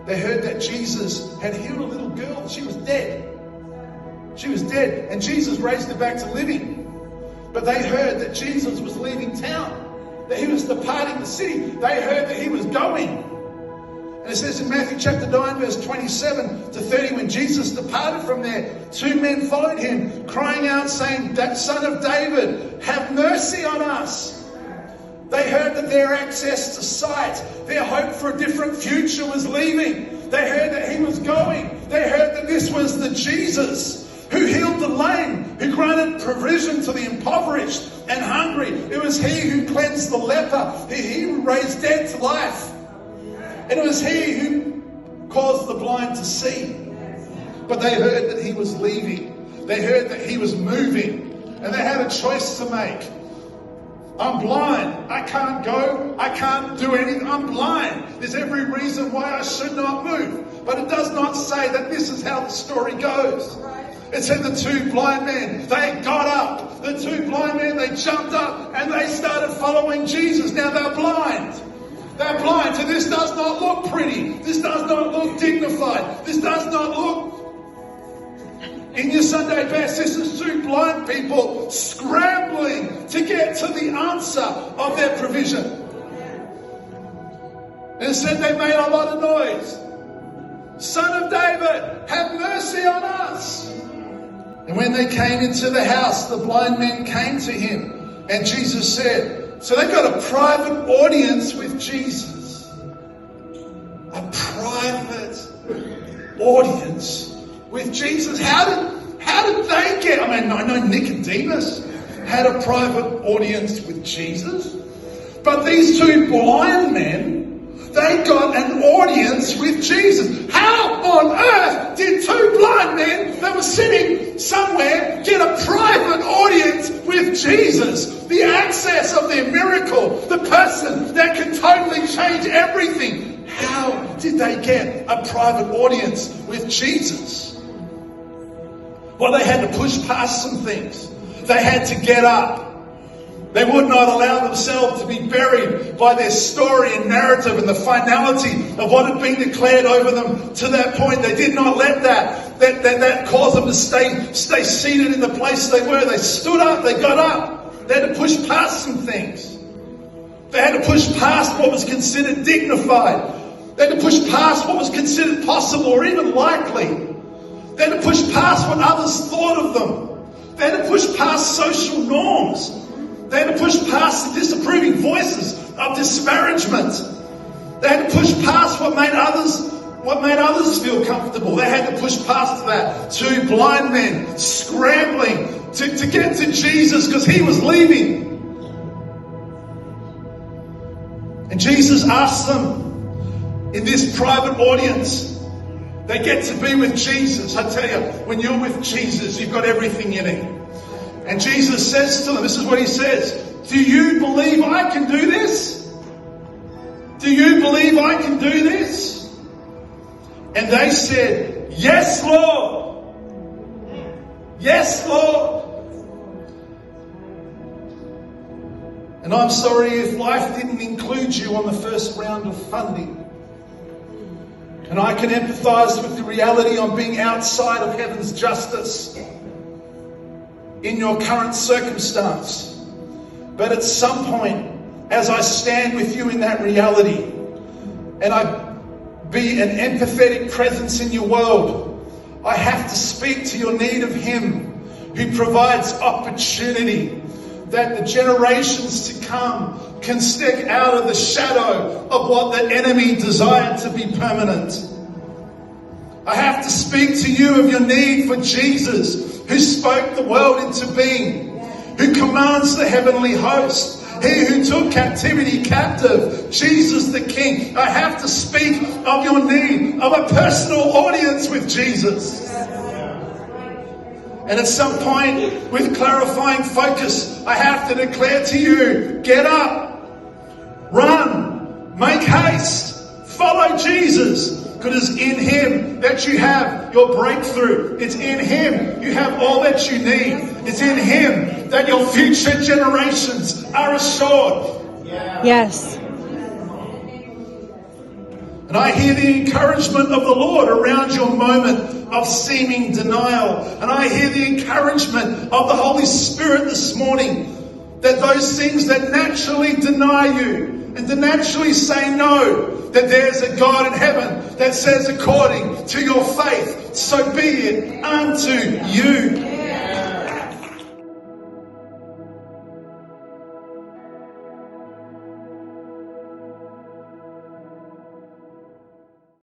they heard that Jesus had healed a little girl. She was dead. She was dead, and Jesus raised her back to living. But they heard that Jesus was leaving town, that he was departing the city. They heard that he was going. And it says in Matthew chapter 9, verse 27 to 30, when Jesus departed from there, two men followed him, crying out, saying, "Son of David, have mercy on us." They heard that their access to sight, their hope for a different future was leaving. They heard that he was going. They heard that this was the Jesus who healed the lame, who granted provision to the impoverished and hungry. It was he who cleansed the leper. He who raised dead to life. And it was he who caused the blind to see. But they heard that he was leaving. They heard that he was moving. And they had a choice to make. I'm blind. I can't go. I can't do anything. I'm blind. There's every reason why I should not move. But it does not say that this is how the story goes. It said the two blind men, they got up. The two blind men, they jumped up and they started following Jesus. Now they're blind. They're blind. So this does not look pretty. This does not look dignified. This does not look... In your Sunday best, this is two blind people scrambling to get to the answer of their provision. And it said they made a lot of noise. "Son of David, have mercy on us." And when they came into the house, the blind men came to him. And Jesus said, so they got a private audience with Jesus. A private audience with Jesus. How did they get? I mean, I know Nicodemus had a private audience with Jesus. But these two blind men, they got an audience with Jesus. How on earth did two blind men that were sitting somewhere get a private audience with Jesus? The access of their miracle, the person that can totally change everything. How did they get a private audience with Jesus? Well, they had to push past some things. They had to get up. They would not allow themselves to be buried by their story and narrative and the finality of what had been declared over them to that point. They did not let that cause them to stay seated in the place they were. They stood up, they got up. They had to push past some things. They had to push past what was considered dignified. They had to push past what was considered possible or even likely. They had to push past what others thought of them. They had to push past social norms. They had to push past the disapproving voices of disparagement. They had to push past what made others feel comfortable. They had to push past that. Two blind men scrambling to get to Jesus because he was leaving. And Jesus asked them in this private audience. They get to be with Jesus. I tell you, when you're with Jesus, you've got everything you need. And Jesus says to them, this is what he says, "Do you believe I can do this? Do you believe I can do this?" And they said, "Yes, Lord. Yes, Lord." And I'm sorry if life didn't include you on the first round of funding. And I can empathize with the reality of being outside of heaven's justice in your current circumstance. But at some point, as I stand with you in that reality, and I be an empathetic presence in your world, I have to speak to your need of him who provides opportunity that the generations to come can stick out of the shadow of what the enemy desired to be permanent. I have to speak to you of your need for Jesus, who spoke the world into being, who commands the heavenly host, he who took captivity captive, Jesus the King. I have to speak of your need of a personal audience with Jesus. And at some point, with clarifying focus, I have to declare to you, get up, run, make haste, follow Jesus. Because it's in him that you have your breakthrough. It's in him you have all that you need. It's in him that your future generations are assured. Yes. And I hear the encouragement of the Lord around your moment of seeming denial. And I hear the encouragement of the Holy Spirit this morning, that those things that naturally deny you and to naturally say no, that there's a God in heaven that says, according to your faith, so be it unto you.